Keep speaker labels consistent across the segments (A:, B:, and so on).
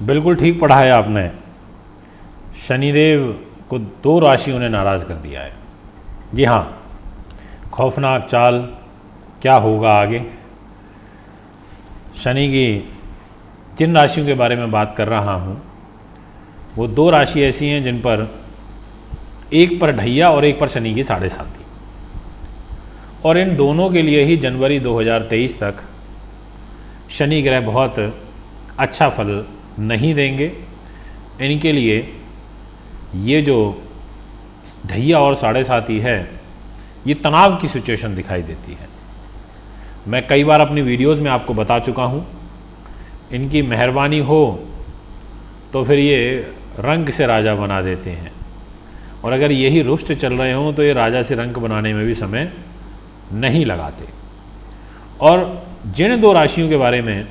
A: बिल्कुल ठीक पढ़ा है आपने। शनिदेव को 2 राशियों ने नाराज़ कर दिया है। जी हाँ, खौफनाक चाल क्या होगा आगे। शनि की जिन राशियों के बारे में बात कर रहा हूँ वो 2 राशि ऐसी हैं जिन पर एक पर ढैया और एक पर शनि की 7.5, और इन दोनों के लिए ही जनवरी 2023 तक शनि ग्रह बहुत अच्छा फल नहीं देंगे। इनके लिए ये जो ढैया और 7.5 है ये तनाव की सिचुएशन दिखाई देती है। मैं कई बार अपनी वीडियोस में आपको बता चुका हूँ, इनकी मेहरबानी हो तो फिर ये रंक से राजा बना देते हैं, और अगर यही रुष्ट चल रहे हों तो ये राजा से रंक बनाने में भी समय नहीं लगाते। और जिन 2 राशियों के बारे में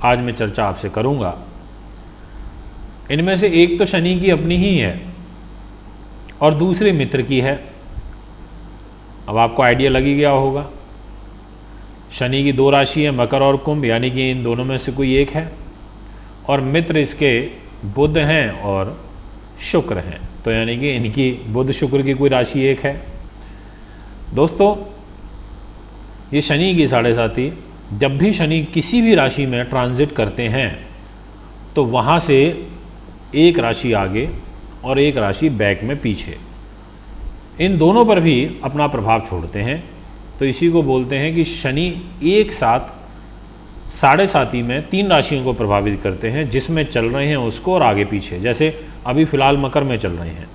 A: आज मैं चर्चा आपसे करूंगा, इनमें से एक तो शनि की अपनी ही है और दूसरी मित्र की है। अब आपको आइडिया लग ही गया होगा। शनि की 2 राशि है, मकर और कुंभ, यानी कि इन दोनों में से कोई एक है, और मित्र इसके बुध हैं और शुक्र हैं, तो यानी कि इनकी बुध शुक्र की कोई राशि एक है। दोस्तों, ये शनि की 7.5, जब भी शनि किसी भी राशि में ट्रांजिट करते हैं तो वहाँ से एक राशि आगे और एक राशि बैक में पीछे, इन दोनों पर भी अपना प्रभाव छोड़ते हैं। तो इसी को बोलते हैं कि शनि एक साथ 7.5 में 3 राशियों को प्रभावित करते हैं, जिसमें चल रहे हैं उसको और आगे पीछे। जैसे अभी फ़िलहाल मकर में चल रहे हैं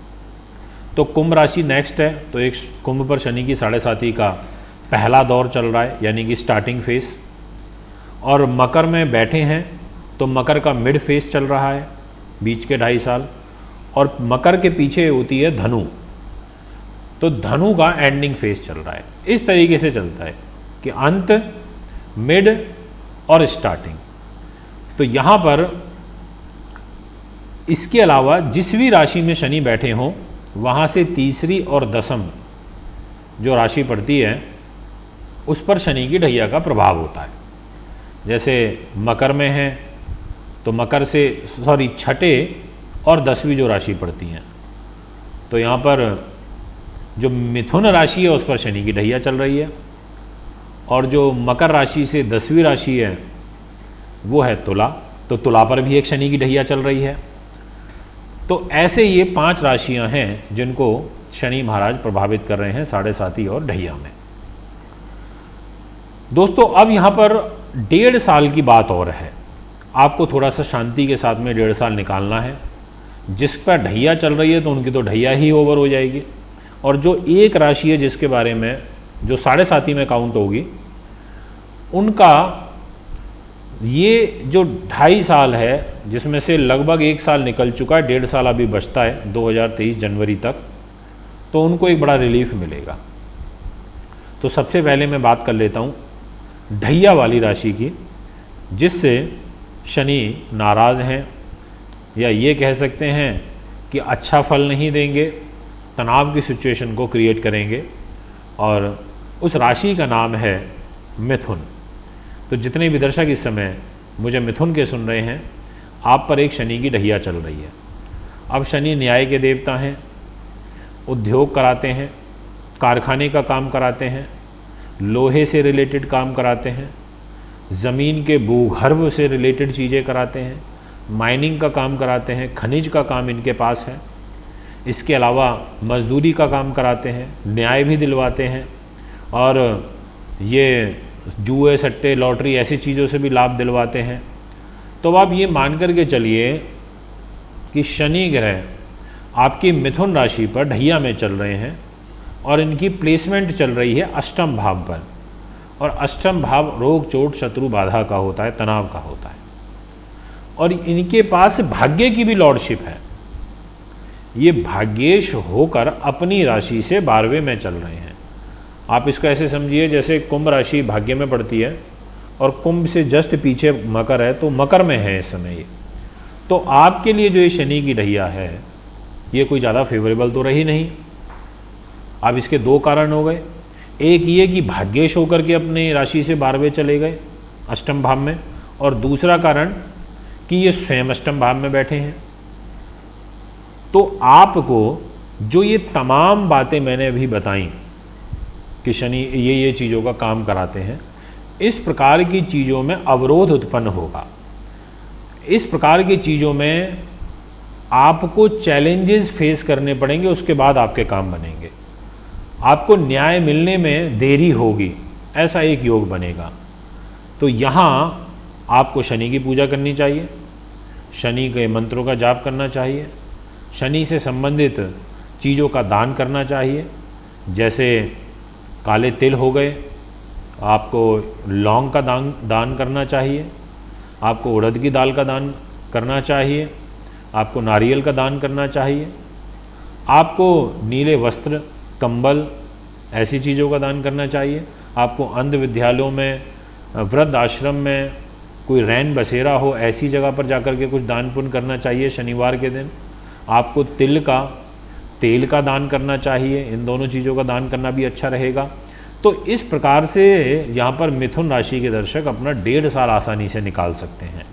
A: तो कुंभ राशि नेक्स्ट है, तो एक कुंभ पर शनि की 7.5 का पहला दौर चल रहा है, यानी कि स्टार्टिंग फेस। और मकर में बैठे हैं तो मकर का मिड फेस चल रहा है, बीच के 2.5 साल। और मकर के पीछे होती है धनु, तो धनु का एंडिंग फेस चल रहा है। इस तरीके से चलता है कि अंत, मिड और स्टार्टिंग। तो यहाँ पर इसके अलावा जिस भी राशि में शनि बैठे हों वहाँ से तीसरी और दसम जो राशि पड़ती है उस पर शनि की ढैया का प्रभाव होता है। जैसे मकर में है तो मकर से छठे और 10वीं जो राशि पड़ती हैं, तो यहाँ पर जो मिथुन राशि है उस पर शनि की ढैया चल रही है, और जो मकर राशि से 10वीं राशि है वो है तुला, तो तुला पर भी एक शनि की ढैया चल रही है। तो ऐसे ये 5 राशियां हैं जिनको शनि महाराज प्रभावित कर रहे हैं 7.5 और ढैया में। दोस्तों, अब यहाँ पर 1.5 साल की बात और है। आपको थोड़ा सा शांति के साथ में 1.5 साल निकालना है। जिस पर ढैया चल रही है तो उनकी तो ढैया ही ओवर हो जाएगी, और जो एक राशि है जिसके बारे में जो 7.5 में काउंट होगी उनका ये जो 2.5 साल है जिसमें से लगभग 1 साल निकल चुका है, 1.5 साल अभी बचता है 2023 जनवरी तक, तो उनको एक बड़ा रिलीफ मिलेगा। तो सबसे पहले मैं बात कर लेता हूँ ढैया वाली राशि की, जिससे शनि नाराज़ हैं, या ये कह सकते हैं कि अच्छा फल नहीं देंगे, तनाव की सिचुएशन को क्रिएट करेंगे, और उस राशि का नाम है मिथुन। तो जितने भी दर्शक इस समय मुझे मिथुन के सुन रहे हैं, आप पर एक शनि की ढैया चल रही है। अब शनि न्याय के देवता हैं, उद्योग कराते हैं, कारखाने का काम कराते हैं, लोहे से रिलेटेड काम कराते हैं, ज़मीन के भूगर्भ से रिलेटेड चीज़ें कराते हैं, माइनिंग का काम कराते हैं, खनिज का काम इनके पास है। इसके अलावा मजदूरी का काम कराते हैं, न्याय भी दिलवाते हैं, और ये जुए, सट्टे, लॉटरी ऐसी चीज़ों से भी लाभ दिलवाते हैं। तो आप ये मान कर के चलिए कि शनि ग्रह आपकी मिथुन राशि पर ढैया में चल रहे हैं, और इनकी प्लेसमेंट चल रही है अष्टम भाव पर, और अष्टम भाव रोग, चोट, शत्रु, बाधा का होता है, तनाव का होता है, और इनके पास भाग्य की भी लॉर्डशिप है। ये भाग्येश होकर अपनी राशि से 12वें में चल रहे हैं। आप इसको ऐसे समझिए जैसे कुंभ राशि भाग्य में पड़ती है और कुंभ से जस्ट पीछे मकर है, तो मकर में है इस समय ये। तो आपके लिए जो ये शनि की ढैया है ये कोई ज़्यादा फेवरेबल तो रही नहीं। अब इसके 2 कारण हो गए। एक ये कि भाग्येश होकर के अपने राशि से 12वें चले गए अष्टम भाव में, और दूसरा कारण कि ये स्वयं अष्टम भाव में बैठे हैं। तो आपको जो ये तमाम बातें मैंने अभी बताई कि शनि ये चीज़ों का काम कराते हैं, इस प्रकार की चीज़ों में अवरोध उत्पन्न होगा। इस प्रकार की चीज़ों में आपको चैलेंजेस फेस करने पड़ेंगे, उसके बाद आपके काम बनेंगे। आपको न्याय मिलने में देरी होगी, ऐसा एक योग बनेगा। तो यहाँ आपको शनि की पूजा करनी चाहिए, शनि के मंत्रों का जाप करना चाहिए, शनि से संबंधित चीज़ों का दान करना चाहिए। जैसे काले तिल हो गए, आपको लौंग का दान करना चाहिए, आपको उड़द की दाल का दान करना चाहिए, आपको नारियल का दान करना चाहिए, आपको नीले वस्त्र, कंबल, ऐसी चीज़ों का दान करना चाहिए। आपको अंध विद्यालयों में, वृद्ध आश्रम में, कोई रैन बसेरा हो, ऐसी जगह पर जाकर के कुछ दान पुण्य करना चाहिए शनिवार के दिन। आपको तेल का दान करना चाहिए, इन दोनों चीज़ों का दान करना भी अच्छा रहेगा। तो इस प्रकार से यहाँ पर मिथुन राशि के दर्शक अपना 1.5 साल आसानी से निकाल सकते हैं।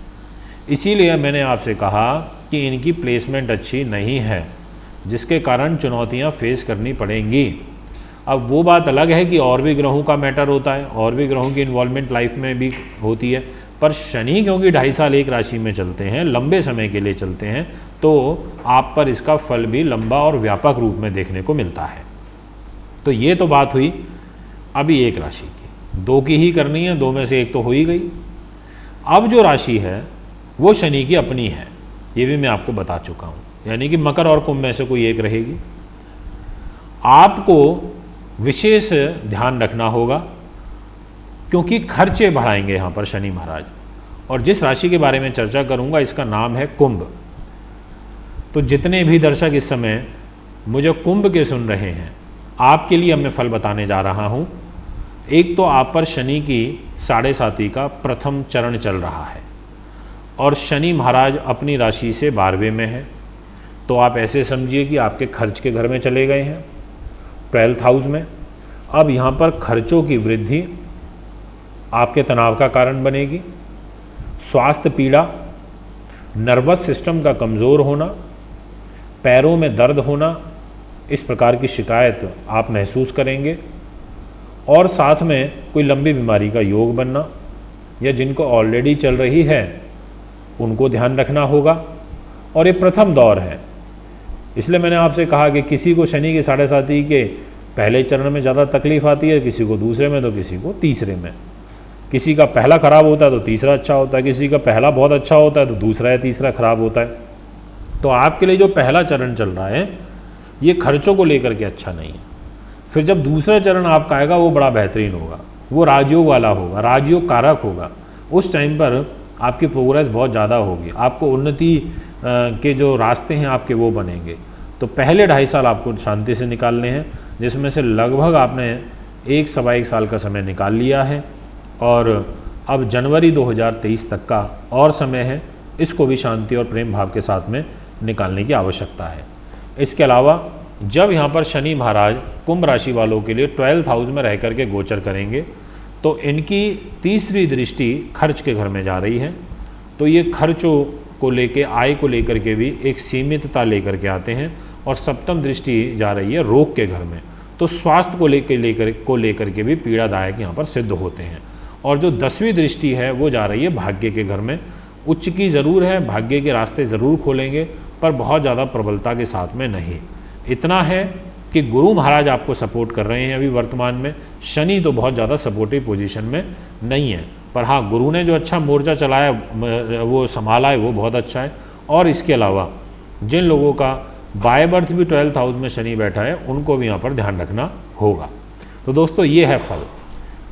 A: इसीलिए मैंने आपसे कहा कि इनकी प्लेसमेंट अच्छी नहीं है, जिसके कारण चुनौतियाँ फेस करनी पड़ेंगी। अब वो बात अलग है कि और भी ग्रहों का मैटर होता है, और भी ग्रहों की इन्वॉल्वमेंट लाइफ में भी होती है, पर शनि क्योंकि 2.5 साल एक राशि में चलते हैं, लंबे समय के लिए चलते हैं, तो आप पर इसका फल भी लंबा और व्यापक रूप में देखने को मिलता है। तो ये तो बात हुई अभी एक राशि की, 2 की ही करनी है, 2 में से एक तो हो ही गई। अब जो राशि है वो शनि की अपनी है, ये भी मैं आपको बता चुका हूँ, यानी कि मकर और कुंभ में से कोई एक रहेगी। आपको विशेष ध्यान रखना होगा क्योंकि खर्चे बढ़ाएंगे यहाँ पर शनि महाराज। और जिस राशि के बारे में चर्चा करूँगा इसका नाम है कुंभ। तो जितने भी दर्शक इस समय मुझे कुंभ के सुन रहे हैं, आपके लिए अब मैं फल बताने जा रहा हूँ। एक तो आप पर शनि की 7.5 का प्रथम चरण चल रहा है और शनि महाराज अपनी राशि से 12वें में है। तो आप ऐसे समझिए कि आपके खर्च के घर में चले गए हैं, 12th हाउस में। अब यहाँ पर खर्चों की वृद्धि आपके तनाव का कारण बनेगी। स्वास्थ्य पीड़ा, नर्वस सिस्टम का कमज़ोर होना, पैरों में दर्द होना, इस प्रकार की शिकायत आप महसूस करेंगे। और साथ में कोई लंबी बीमारी का योग बनना, या जिनको ऑलरेडी चल रही है उनको ध्यान रखना होगा। और ये प्रथम दौर है, इसलिए मैंने आपसे कहा कि किसी को शनि के 7.5 के पहले चरण में ज़्यादा तकलीफ आती है, किसी को दूसरे में, तो किसी को तीसरे में। किसी का पहला ख़राब होता है तो तीसरा अच्छा होता है, किसी का पहला बहुत अच्छा होता है तो दूसरा या तीसरा ख़राब होता है। तो आपके लिए जो पहला चरण चल रहा है ये खर्चों को लेकर के अच्छा नहीं है। फिर जब दूसरा चरण आपका आएगा वो बड़ा बेहतरीन होगा, वो राजयोग वाला होगा, राजयोग कारक होगा। उस टाइम पर आपकी प्रोग्रेस बहुत ज़्यादा होगी, आपको उन्नति के जो रास्ते हैं आपके वो बनेंगे। तो पहले 2.5 साल आपको शांति से निकालने हैं, जिसमें से लगभग आपने 1-1.25 साल का समय निकाल लिया है और अब जनवरी 2023 तक का और समय है, इसको भी शांति और प्रेम भाव के साथ में निकालने की आवश्यकता है। इसके अलावा जब यहाँ पर शनि महाराज कुंभ राशि वालों के लिए 12th हाउस में रह करके गोचर करेंगे तो इनकी तीसरी दृष्टि खर्च के घर में जा रही है। तो ये खर्चों को लेके, आय को लेकर के भी एक सीमितता लेकर के आते हैं। और सप्तम दृष्टि जा रही है रोग के घर में, तो स्वास्थ्य को लेकर के भी पीड़ादायक यहाँ पर सिद्ध होते हैं। और जो 10वीं दृष्टि है वो जा रही है भाग्य के घर में। उच्च की ज़रूर है, भाग्य के रास्ते ज़रूर खोलेंगे, पर बहुत ज़्यादा प्रबलता के साथ में नहीं। इतना है कि गुरु महाराज आपको सपोर्ट कर रहे हैं अभी वर्तमान में। शनि तो बहुत ज़्यादा सपोर्टिव पोजीशन में नहीं है, पर हाँ गुरु ने जो अच्छा मोर्चा चलाया वो संभाला है, वो बहुत अच्छा है। और इसके अलावा जिन लोगों का बाय बर्थ भी 12th हाउस में शनि बैठा है उनको भी यहाँ पर ध्यान रखना होगा। तो दोस्तों ये है फल।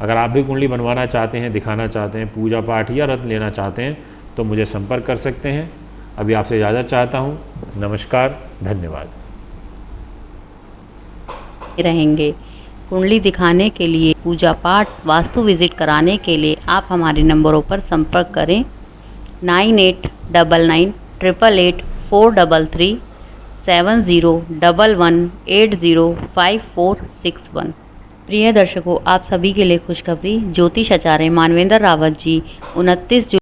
A: अगर आप भी कुंडली बनवाना चाहते हैं, दिखाना चाहते हैं, पूजा पाठ या रत्न लेना चाहते हैं तो मुझे संपर्क कर सकते हैं। अभी आपसे इजाज़त चाहता हूँ। नमस्कार, धन्यवाद।
B: रहेंगे कुंडली दिखाने के लिए, पूजा पाठ, वास्तु विजिट कराने के लिए आप हमारे नंबरों पर संपर्क करें 9899888433 7011805461। प्रिय दर्शकों, आप सभी के लिए खुशखबरी। ज्योतिष आचार्य मानवेंद्र रावत जी 29